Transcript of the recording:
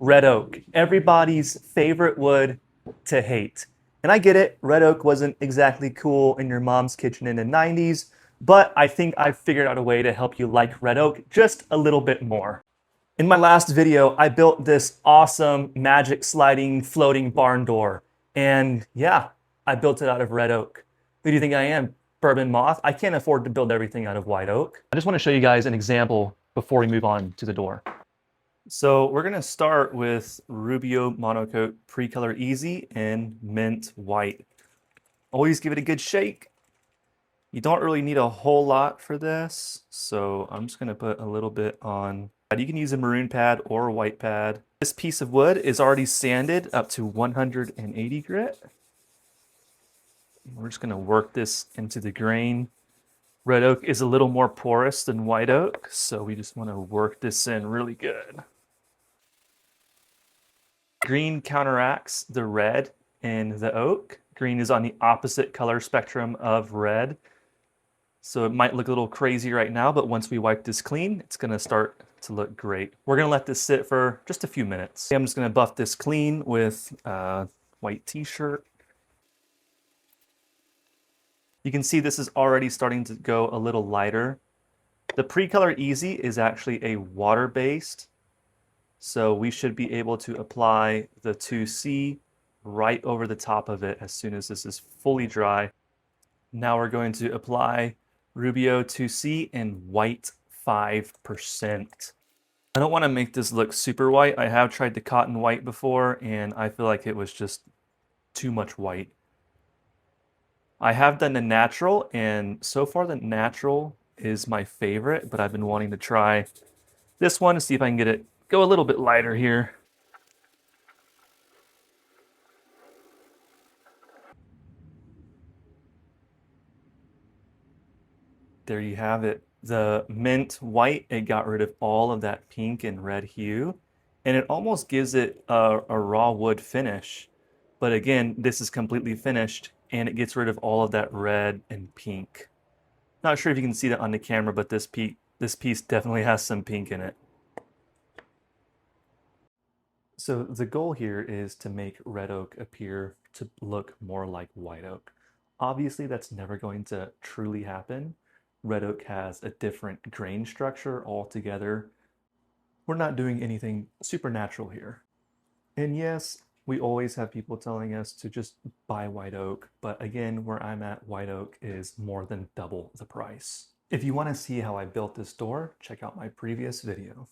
Red oak, everybody's favorite wood to hate. And I get it, red oak wasn't exactly cool in your mom's kitchen in the 90s, but I think I've figured out a way to help you like red oak just a little bit more. In my last video, I built this awesome magic sliding floating barn door. And yeah, I built it out of red oak. Who do you think I am? Bourbon moth? I can't afford to build everything out of white oak. I just want to show you guys an example before we move on to the door. So we're gonna start with Rubio Monocoat Pre-Color Easy in Mint White. Always give it a good shake. You don't really need a whole lot for this, so I'm just gonna put a little bit on. You can use a maroon pad or a white pad. This piece of wood is already sanded up to 180 grit. We're just gonna work this into the grain. Red oak is a little more porous than white oak, so we just wanna work this in really good. Green counteracts the red in the oak. Green is on the opposite color spectrum of red. So it might look a little crazy right now, but once we wipe this clean, it's gonna start to look great. We're gonna let this sit for just a few minutes. I'm just gonna buff this clean with a white t-shirt. You can see this is already starting to go a little lighter. The Pre-Color Easy is actually a water-based, so we should be able to apply the 2C right over the top of it as soon as this is fully dry. Now we're going to apply Rubio 2C in white 5%. I don't want to make this look super white. I have tried the cotton white before and I feel like it was just too much white. I have done the natural and so far the natural is my favorite, but I've been wanting to try this one to see if I can get it go a little bit lighter here. There you have it. The mint white, it got rid of all of that pink and red hue, and it almost gives it a raw wood finish. But again, this is completely finished, and it gets rid of all of that red and pink. Not sure if you can see that on the camera, but this piece definitely has some pink in it. So the goal here is to make red oak appear to look more like white oak. Obviously, that's never going to truly happen. Red oak has a different grain structure altogether. We're not doing anything supernatural here. And yes, we always have people telling us to just buy white oak, but again, where I'm at, white oak is more than double the price. If you want to see how I built this door, check out my previous video.